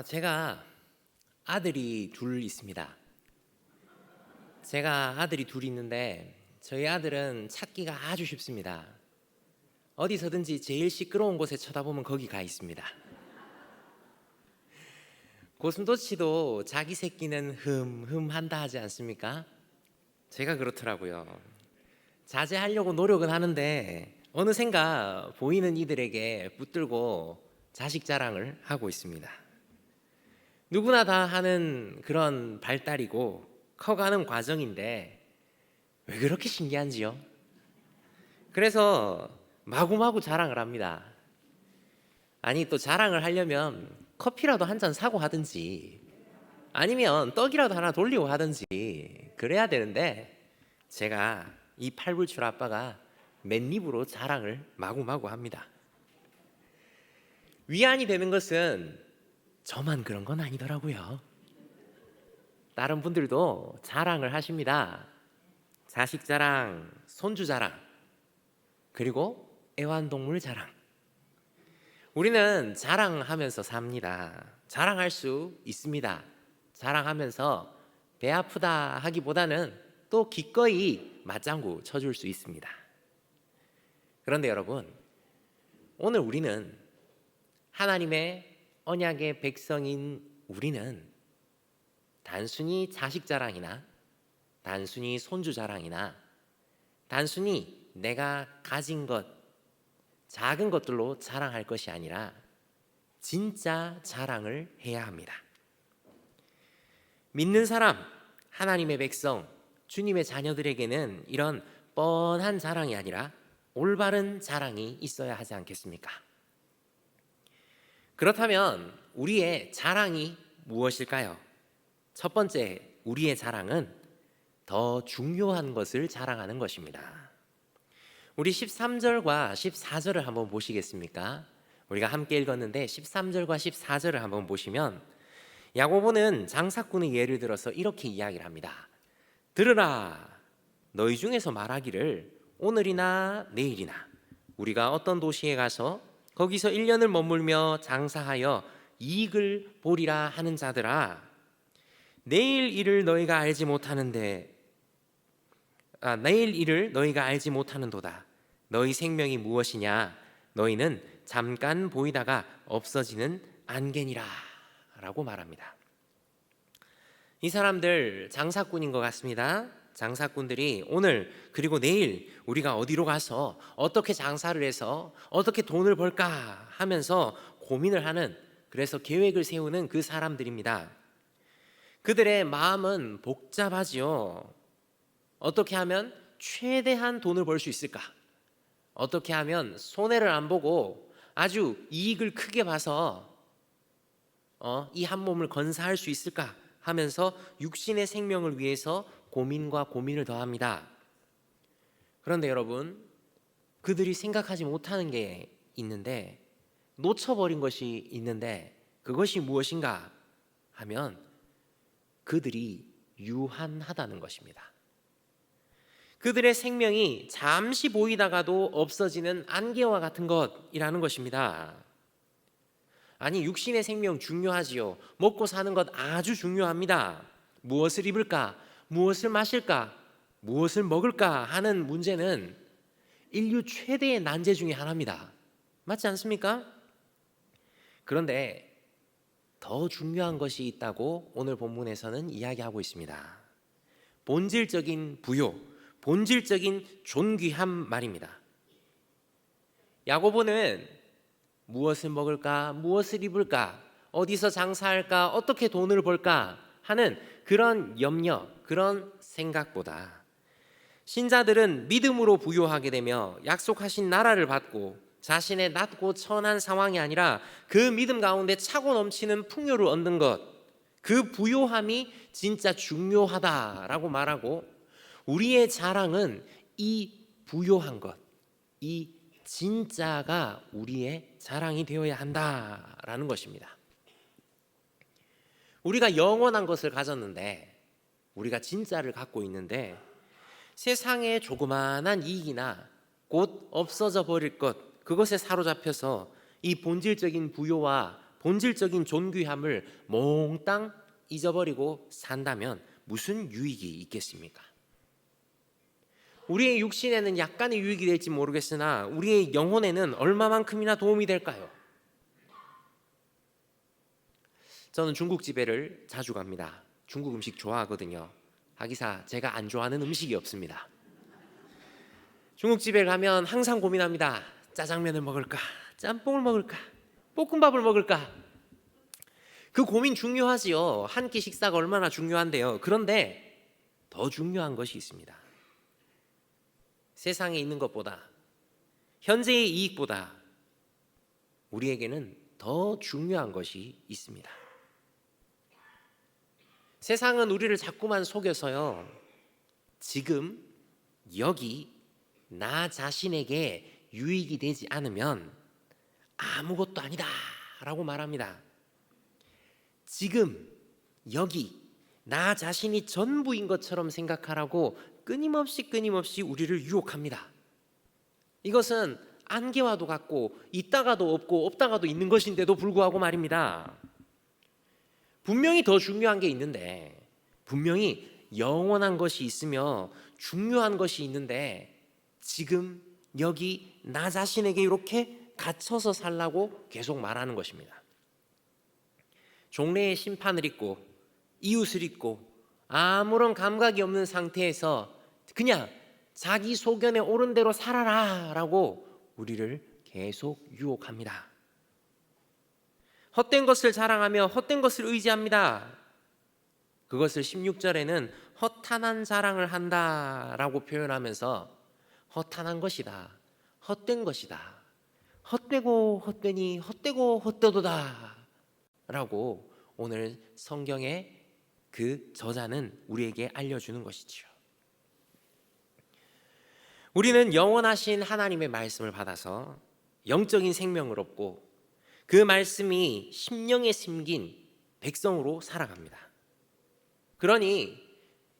제가 아들이 둘 있습니다. 제가 아들이 둘 있는데 저희 아들은 찾기가 아주 쉽습니다. 어디서든지 제일 시끄러운 곳에 쳐다보면 거기 가 있습니다. 고슴도치도 자기 새끼는 한다 하지 않습니까? 제가 그렇더라고요. 자제하려고 노력은 하는데 어느샌가 보이는 이들에게 붙들고 자식 자랑을 하고 있습니다. 누구나 다 하는 그런 발달이고 커가는 과정인데 왜 그렇게 신기한지요? 그래서 마구마구 자랑을 합니다. 아니, 또 자랑을 하려면 커피라도 한 잔 사고 하든지 아니면 떡이라도 하나 돌리고 하든지 그래야 되는데, 제가 이 팔불출 아빠가 맨입으로 자랑을 마구마구 합니다. 위안이 되는 것은 저만 그런 건 아니더라고요. 다른 분들도 자랑을 하십니다. 자식 자랑, 손주 자랑, 그리고 애완동물 자랑. 우리는 자랑하면서 삽니다. 자랑할 수 있습니다. 자랑하면서 배 아프다 하기보다는 또 기꺼이 맞장구 쳐줄 수 있습니다. 그런데 여러분, 오늘 우리는 하나님의 언약의 백성인 우리는 단순히 자식 자랑이나 단순히 손주 자랑이나 단순히 내가 가진 것, 작은 것들로 자랑할 것이 아니라 진짜 자랑을 해야 합니다. 믿는 사람, 하나님의 백성, 주님의 자녀들에게는 이런 뻔한 자랑이 아니라 올바른 자랑이 있어야 하지 않겠습니까? 그렇다면 우리의 자랑이 무엇일까요? 첫 번째, 우리의 자랑은 더 중요한 것을 자랑하는 것입니다. 우리 13절과 14절을 한번 보시겠습니까? 우리가 함께 읽었는데 13절과 14절을 한번 보시면 야고보는 장사꾼의 예를 들어서 이렇게 이야기를 합니다. 들으라, 너희 중에서 말하기를 오늘이나 내일이나 우리가 어떤 도시에 가서 거기서 1년을 머물며 장사하여 이익을 보리라 하는 자들아, 내일 일을 너희가 알지 못하는도다. 너희 생명이 무엇이냐? 너희는 잠깐 보이다가 없어지는 안개니라 라고 말합니다. 이 사람들 장사꾼인 것 같습니다. 장사꾼들이 오늘 그리고 내일 우리가 어디로 가서 어떻게 장사를 해서 어떻게 돈을 벌까 하면서 고민을 하는, 그래서 계획을 세우는 그 사람들입니다. 그들의 마음은 복잡하지요. 어떻게 하면 최대한 돈을 벌 수 있을까? 어떻게 하면 손해를 안 보고 아주 이익을 크게 봐서 이 한 몸을 건사할 수 있을까 하면서 육신의 생명을 위해서 고민과 고민을 더합니다. 그런데 여러분, 그들이 생각하지 못하는 게 있는데, 놓쳐버린 것이 있는데, 그것이 무엇인가 하면 그들이 유한하다는 것입니다. 그들의 생명이 잠시 보이다가도 없어지는 안개와 같은 것이라는 것입니다. 아니, 육신의 생명 중요하지요. 먹고 사는 것 아주 중요합니다. 무엇을 입을까? 무엇을 마실까? 무엇을 먹을까? 하는 문제는 인류 최대의 난제 중에 하나입니다. 맞지 않습니까? 그런데 더 중요한 것이 있다고 오늘 본문에서는 이야기하고 있습니다. 본질적인 부요, 본질적인 존귀함 말입니다. 야고보는 무엇을 먹을까, 무엇을 입을까, 어디서 장사할까, 어떻게 돈을 벌까 하는 그런 염려, 그런 생각보다 신자들은 믿음으로 부요하게 되며 약속하신 나라를 받고 자신의 낮고 천한 상황이 아니라 그 믿음 가운데 차고 넘치는 풍요를 얻는 것, 그 부요함이 진짜 중요하다라고 말하고, 우리의 자랑은 이 부요한 것, 이 진짜가 우리의 자랑이 되어야 한다라는 것입니다. 우리가 영원한 것을 가졌는데, 우리가 진짜를 갖고 있는데, 세상의 조그마한 이익이나 곧 없어져 버릴 것, 그것에 사로잡혀서 이 본질적인 부요와 본질적인 존귀함을 몽땅 잊어버리고 산다면 무슨 유익이 있겠습니까? 우리의 육신에는 약간의 유익이 될지 모르겠으나 우리의 영혼에는 얼마만큼이나 도움이 될까요? 저는 중국집에를 자주 갑니다. 중국 음식 좋아하거든요. 하기사 제가 안 좋아하는 음식이 없습니다. 중국집에 가면 항상 고민합니다. 짜장면을 먹을까? 짬뽕을 먹을까? 볶음밥을 먹을까? 그 고민 중요하지요. 한 끼 식사가 얼마나 중요한데요. 그런데 더 중요한 것이 있습니다. 세상에 있는 것보다, 현재의 이익보다 우리에게는 더 중요한 것이 있습니다. 세상은 우리를 자꾸만 속여서요, 지금 여기 나 자신에게 유익이 되지 않으면 아무것도 아니다 라고 말합니다. 지금 여기 나 자신이 전부인 것처럼 생각하라고 끊임없이 우리를 유혹합니다. 이것은 안개와도 같고 있다가도 없고 없다가도 있는 것인데도 불구하고 말입니다. 분명히 더 중요한 게 있는데, 분명히 영원한 것이 있으며 중요한 것이 있는데 지금 여기 나 자신에게 이렇게 갇혀서 살라고 계속 말하는 것입니다. 종래의 심판을 잊고 이웃을 잊고 아무런 감각이 없는 상태에서 그냥 자기 소견에 옳은 대로 살아라 라고 우리를 계속 유혹합니다. 헛된 것을 자랑하며 헛된 것을 의지합니다. 그것을 16절에는 허탄한 자랑을 한다라고 표현하면서 허탄한 것이다, 헛된 것이다, 헛되고 헛되니 헛되고 헛되도다 라고 오늘 성경의 그 저자는 우리에게 알려주는 것이지요. 우리는 영원하신 하나님의 말씀을 받아서 영적인 생명을 얻고 그 말씀이 심령에 심긴 백성으로 살아갑니다. 그러니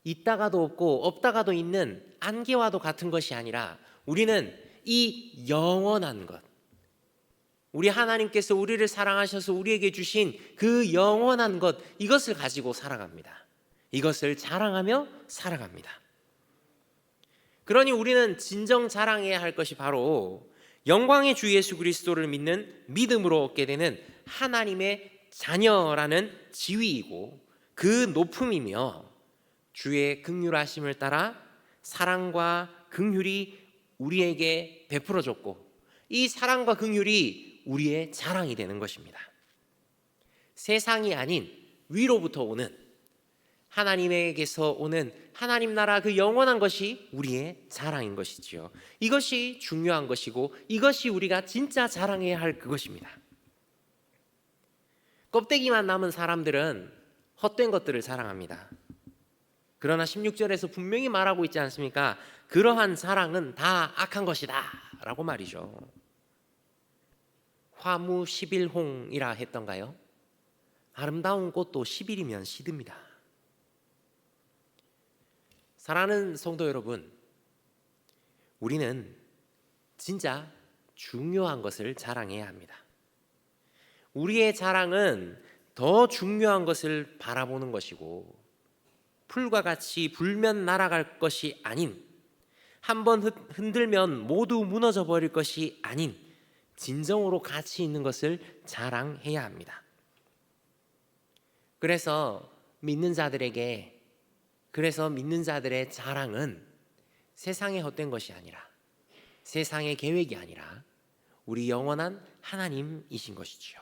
있다가도 없고 없다가도 있는 안개와도 같은 것이 아니라 우리는 이 영원한 것, 우리 하나님께서 우리를 사랑하셔서 우리에게 주신 그 영원한 것, 이것을 가지고 살아갑니다. 이것을 자랑하며 살아갑니다. 그러니 우리는 진정 자랑해야 할 것이 바로 영광의 주 예수 그리스도를 믿는 믿음으로 얻게 되는 하나님의 자녀라는 지위이고 그 높음이며 주의 긍휼하심을 따라 사랑과 긍휼이 우리에게 베풀어졌고 이 사랑과 긍휼이 우리의 자랑이 되는 것입니다. 세상이 아닌 위로부터 오는 하나님에게서 오는 하나님 나라 그 영원한 것이 우리의 자랑인 것이지요. 이것이 중요한 것이고 이것이 우리가 진짜 자랑해야 할 그것입니다. 껍데기만 남은 사람들은 헛된 것들을 자랑합니다. 그러나 16절에서 분명히 말하고 있지 않습니까? 그러한 자랑은 다 악한 것이다 라고 말이죠. 화무 10일홍이라 했던가요? 아름다운 꽃도 10일이면 시듭니다. 사랑하는 성도 여러분, 우리는 진짜 중요한 것을 자랑해야 합니다. 우리의 자랑은 더 중요한 것을 바라보는 것이고 풀과 같이 불면 날아갈 것이 아닌, 한번 흔들면 모두 무너져 버릴 것이 아닌 진정으로 가치 있는 것을 자랑해야 합니다. 그래서 믿는 자들의 자랑은 세상의 헛된 것이 아니라, 세상의 계획이 아니라 우리 영원한 하나님이신 것이죠.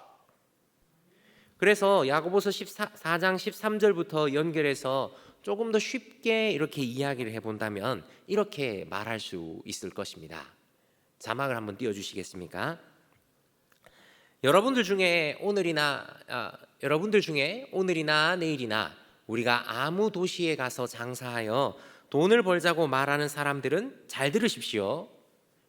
그래서 야고보서 4장 13절부터 연결해서 조금 더 쉽게 이렇게 이야기를 해본다면 이렇게 말할 수 있을 것입니다. 자막을 한번 띄워주시겠습니까? 여러분들 중에 오늘이나 내일이나 우리가 아무 도시에 가서 장사하여 돈을 벌자고 말하는 사람들은 잘 들으십시오.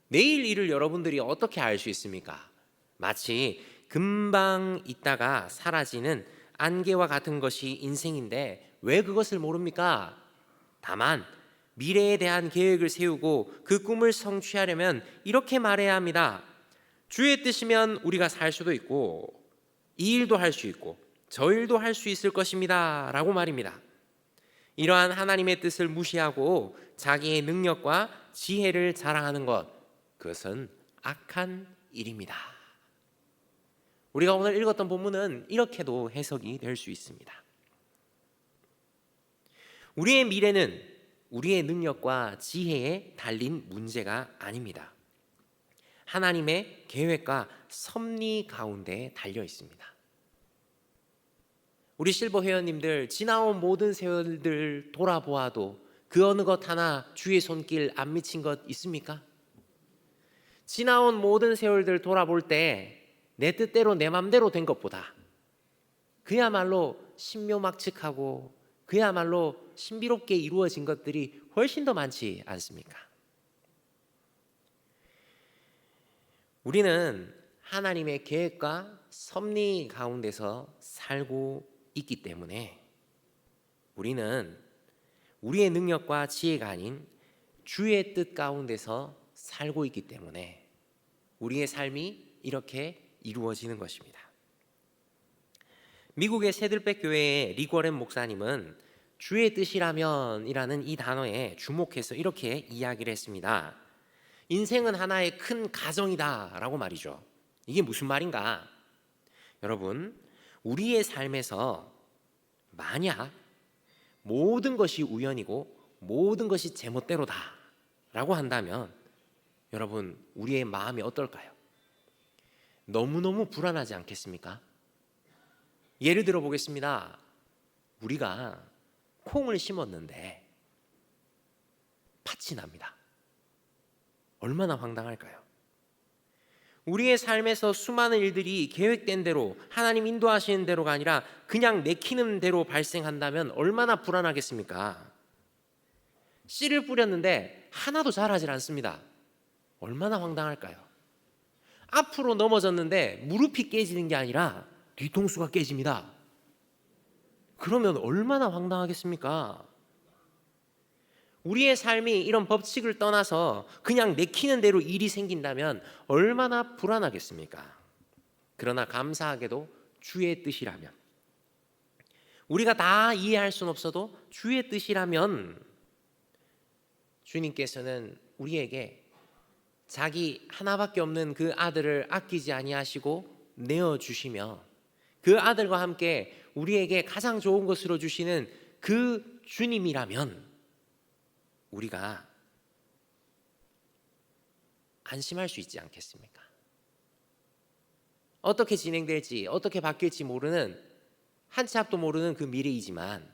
내일 일을 여러분들이 어떻게 알 수 있습니까? 마치 금방 있다가 사라지는 안개와 같은 것이 인생인데 왜 그것을 모릅니까? 다만 미래에 대한 계획을 세우고 그 꿈을 성취하려면 이렇게 말해야 합니다. 주의 뜻이면 우리가 살 수도 있고 이 일도 할 수 있고 저 일도 할 수 있을 것입니다 라고 말입니다. 이러한 하나님의 뜻을 무시하고 자기의 능력과 지혜를 자랑하는 것, 그것은 악한 일입니다. 우리가 오늘 읽었던 본문은 이렇게도 해석이 될 수 있습니다. 우리의 미래는 우리의 능력과 지혜에 달린 문제가 아닙니다. 하나님의 계획과 섭리 가운데 달려 있습니다. 우리 실버 회원님들, 지나온 모든 세월들 돌아보아도 그 어느 것 하나 주의 손길 안 미친 것 있습니까? 지나온 모든 세월들 돌아볼 때 내 뜻대로 내 맘대로 된 것보다 그야말로 신묘막측하고 그야말로 신비롭게 이루어진 것들이 훨씬 더 많지 않습니까? 우리는 하나님의 계획과 섭리 가운데서 살고 있기 때문에 우리는 우리의 능력과 지혜가 아닌 주의 뜻 가운데서 살고 있기 때문에 우리의 삶이 이렇게 이루어지는 것입니다. 미국의 새들백 교회의 리거렌 목사님은 주의 뜻이라면 이라는 이 단어에 주목해서 이렇게 이야기를 했습니다. 인생은 하나의 큰 가정이다 라고 말이죠. 이게 무슨 말인가? 여러분, 우리의 삶에서 만약 모든 것이 우연이고 모든 것이 제멋대로다 라고 한다면 여러분, 우리의 마음이 어떨까요? 너무너무 불안하지 않겠습니까? 예를 들어 보겠습니다. 우리가 콩을 심었는데 팥이 납니다. 얼마나 황당할까요? 우리의 삶에서 수많은 일들이 계획된 대로, 하나님 인도하시는 대로가 아니라 그냥 내키는 대로 발생한다면 얼마나 불안하겠습니까? 씨를 뿌렸는데 하나도 자라질 않습니다. 얼마나 황당할까요? 앞으로 넘어졌는데 무릎이 깨지는 게 아니라 뒤통수가 깨집니다. 그러면 얼마나 황당하겠습니까? 우리의 삶이 이런 법칙을 떠나서 그냥 내키는 대로 일이 생긴다면 얼마나 불안하겠습니까? 그러나 감사하게도 주의 뜻이라면, 우리가 다 이해할 수는 없어도 주의 뜻이라면 주님께서는 우리에게 자기 하나밖에 없는 그 아들을 아끼지 아니하시고 내어주시며 그 아들과 함께 우리에게 가장 좋은 것으로 주시는 그 주님이라면 우리가 안심할 수 있지 않겠습니까? 어떻게 진행될지, 어떻게 바뀔지 모르는, 한 치 앞도 모르는 그 미래이지만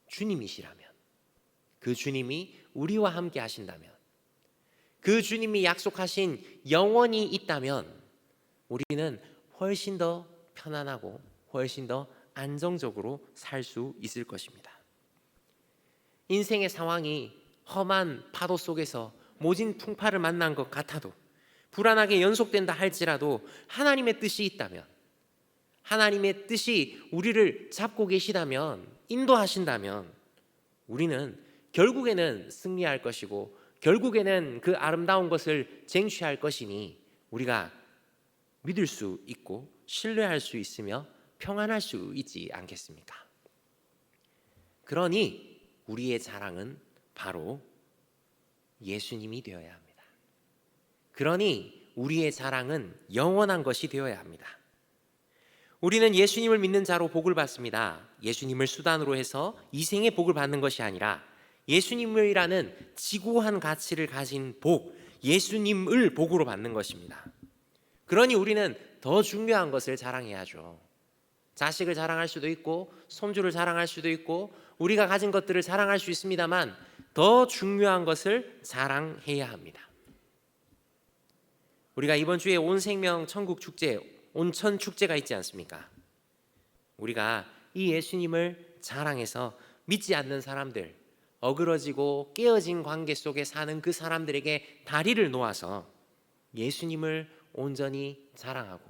주님이시라면, 그 주님이 우리와 함께 하신다면, 그 주님이 약속하신 영원히 있다면 우리는 훨씬 더 편안하고 훨씬 더 안정적으로 살 수 있을 것입니다. 인생의 상황이 험한 파도 속에서 모진 풍파를 만난 것 같아도, 불안하게 연속된다 할지라도 하나님의 뜻이 있다면, 하나님의 뜻이 우리를 잡고 계시다면, 인도하신다면 우리는 결국에는 승리할 것이고 결국에는 그 아름다운 것을 쟁취할 것이니 우리가 믿을 수 있고 신뢰할 수 있으며 평안할 수 있지 않겠습니까? 그러니 우리의 자랑은 바로 예수님이 되어야 합니다. 그러니 우리의 자랑은 영원한 것이 되어야 합니다. 우리는 예수님을 믿는 자로 복을 받습니다. 예수님을 수단으로 해서 이생의 복을 받는 것이 아니라 예수님이라는 지고한 가치를 가진 복, 예수님을 복으로 받는 것입니다. 그러니 우리는 더 중요한 것을 자랑해야죠. 자식을 자랑할 수도 있고 손주를 자랑할 수도 있고 우리가 가진 것들을 자랑할 수 있습니다만 더 중요한 것을 자랑해야 합니다. 우리가 이번 주에 온생명 천국 축제, 온천 축제가 있지 않습니까? 우리가 이 예수님을 자랑해서 믿지 않는 사람들, 어그러지고 깨어진 관계 속에 사는 그 사람들에게 다리를 놓아서 예수님을 온전히 자랑하고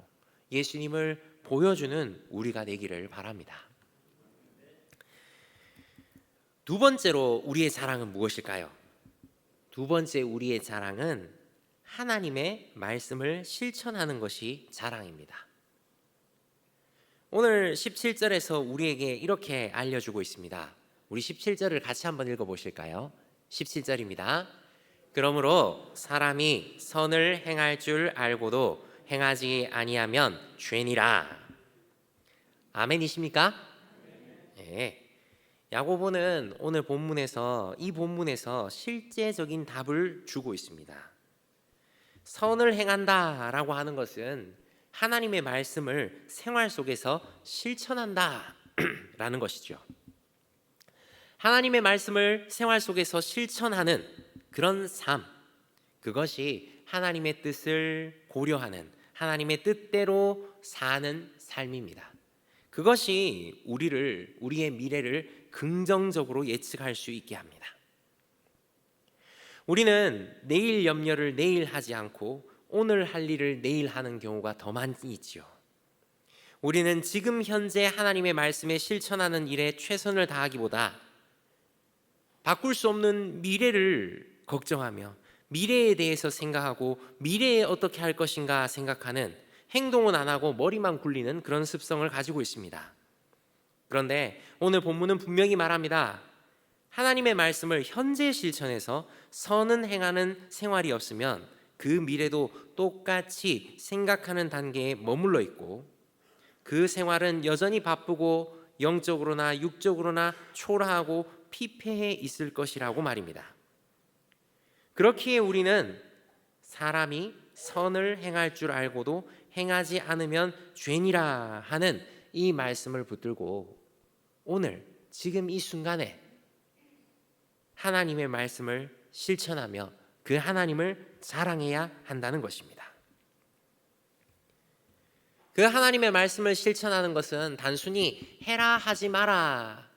예수님을 보여주는 우리가 되기를 바랍니다. 두 번째로 우리의 자랑은 무엇일까요? 두 번째 우리의 자랑은 하나님의 말씀을 실천하는 것이 자랑입니다. 오늘 17절에서 우리에게 이렇게 알려주고 있습니다. 우리 17절을 같이 한번 읽어보실까요? 17절입니다. 그러므로 사람이 선을 행할 줄 알고도 행하지 아니하면 죄니라. 아멘이십니까? 네. 야고보는 오늘 본문에서 이 본문에서 실제적인 답을 주고 있습니다. 선을 행한다라고 하는 것은 하나님의 말씀을 생활 속에서 실천한다 라는 것이죠. 하나님의 말씀을 생활 속에서 실천하는 그런 삶, 그것이 하나님의 뜻을 고려하는, 하나님의 뜻대로 사는 삶입니다. 그것이 우리의 미래를 긍정적으로 예측할 수 있게 합니다. 우리는 내일 염려를 내일 하지 않고 오늘 할 일을 내일 하는 경우가 더 많이 있지요. 우리는 지금 현재 하나님의 말씀에 실천하는 일에 최선을 다하기보다 바꿀 수 없는 미래를 걱정하며 미래에 대해서 생각하고 미래에 어떻게 할 것인가 생각하는, 행동은 안 하고 머리만 굴리는 그런 습성을 가지고 있습니다. 그런데 오늘 본문은 분명히 말합니다. 하나님의 말씀을 현재 실천해서 선은 행하는 생활이 없으면 그 미래도 똑같이 생각하는 단계에 머물러 있고 그 생활은 여전히 바쁘고 영적으로나 육적으로나 초라하고 피폐해 있을 것이라고 말입니다. 그렇기에 우리는 사람이 선을 행할 줄 알고도 행하지 않으면 죄니라 하는 이 말씀을 붙들고 오늘 지금 이 순간에 하나님의 말씀을 실천하며 그 하나님을 자랑해야 한다는 것입니다. 그 하나님의 말씀을 실천하는 것은 단순히 해라 하지 마라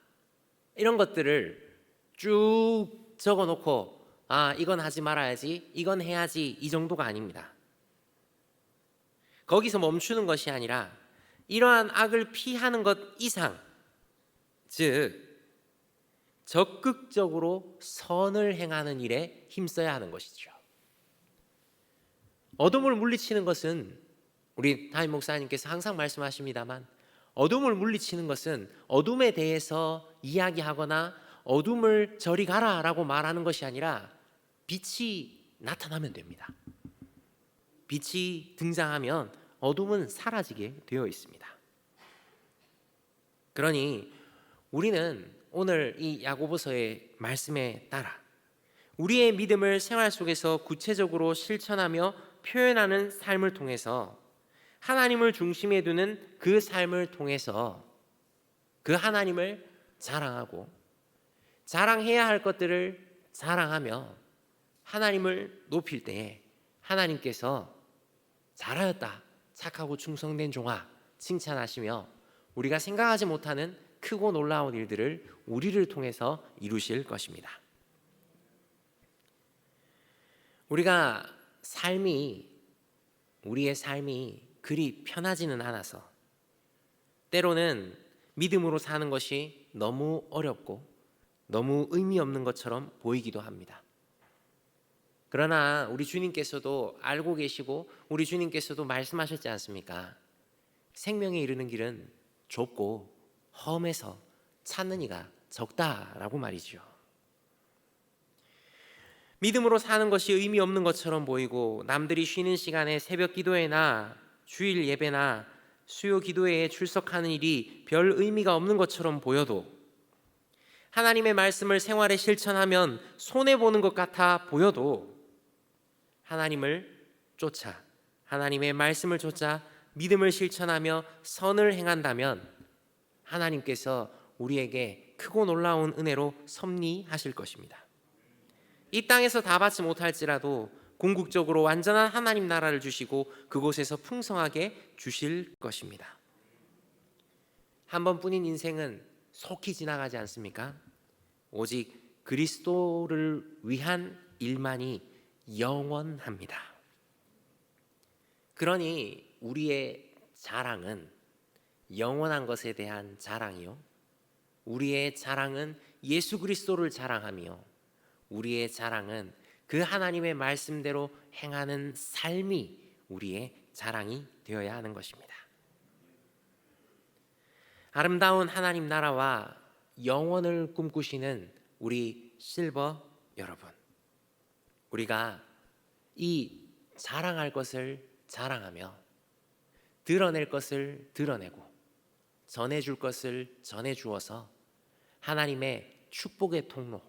이런 것들을 쭉 적어놓고 이건 하지 말아야지, 이건 해야지, 이 정도가 아닙니다. 거기서 멈추는 것이 아니라 이러한 악을 피하는 것 이상, 즉 적극적으로 선을 행하는 일에 힘써야 하는 것이죠. 어둠을 물리치는 것은 우리 담임 목사님께서 항상 말씀하십니다만, 어둠을 물리치는 것은 어둠에 대해서 이야기하거나 어둠을 저리 가라 라고 말하는 것이 아니라 빛이 나타나면 됩니다. 빛이 등장하면 어둠은 사라지게 되어 있습니다. 그러니 우리는 오늘 이 야고보서의 말씀에 따라 우리의 믿음을 생활 속에서 구체적으로 실천하며 표현하는 삶을 통해서 하나님을 중심에 두는 그 삶을 통해서 그 하나님을 자랑하고 자랑해야 할 것들을 자랑하며 하나님을 높일 때에 하나님께서 잘하였다, 착하고 충성된 종아 칭찬하시며 우리가 생각하지 못하는 크고 놀라운 일들을 우리를 통해서 이루실 것입니다. 우리의 삶이 그리 편하지는 않아서 때로는 믿음으로 사는 것이 너무 어렵고 너무 의미 없는 것처럼 보이기도 합니다. 그러나 우리 주님께서도 알고 계시고 우리 주님께서도 말씀하셨지 않습니까? 생명에 이르는 길은 좁고 험해서 찾는 이가 적다라고 말이죠. 믿음으로 사는 것이 의미 없는 것처럼 보이고 남들이 쉬는 시간에 새벽 기도회나 주일 예배나 수요 기도회에 출석하는 일이 별 의미가 없는 것처럼 보여도 하나님의 말씀을 생활에 실천하면 손해보는 것 같아 보여도 하나님을 쫓아 하나님의 말씀을 쫓아 믿음을 실천하며 선을 행한다면 하나님께서 우리에게 크고 놀라운 은혜로 섭리하실 것입니다. 이 땅에서 다 받지 못할지라도 궁극적으로 완전한 하나님 나라를 주시고 그곳에서 풍성하게 주실 것입니다. 한 번뿐인 인생은 속히 지나가지 않습니까? 오직 그리스도를 위한 일만이 영원합니다. 그러니 우리의 자랑은 영원한 것에 대한 자랑이요, 우리의 자랑은 예수 그리스도를 자랑하며 우리의 자랑은 그 하나님의 말씀대로 행하는 삶이 우리의 자랑이 되어야 하는 것입니다. 아름다운 하나님 나라와 영원을 꿈꾸시는 우리 실버 여러분, 우리가 이 자랑할 것을 자랑하며 드러낼 것을 드러내고 전해줄 것을 전해주어서 하나님의 축복의 통로,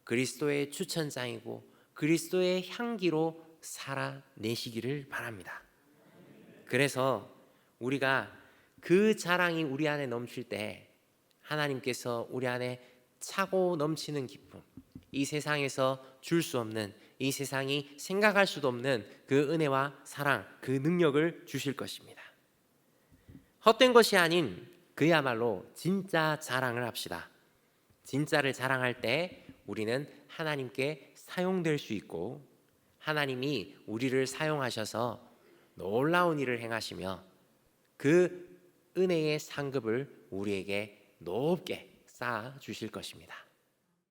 그리스도의 추천장이고 그리스도의 향기로 살아내시기를 바랍니다. 그래서 우리가 그 자랑이 우리 안에 넘칠 때 하나님께서 우리 안에 차고 넘치는 기쁨, 이 세상에서 줄 수 없는, 이 세상이 생각할 수도 없는 그 은혜와 사랑, 그 능력을 주실 것입니다. 헛된 것이 아닌 그야말로 진짜 자랑을 합시다. 진짜를 자랑할 때 우리는 하나님께 사용될 수 있고 하나님이 우리를 사용하셔서 놀라운 일을 행하시며 그 은혜의 상급을 우리에게 높게 쌓아 주실 것입니다.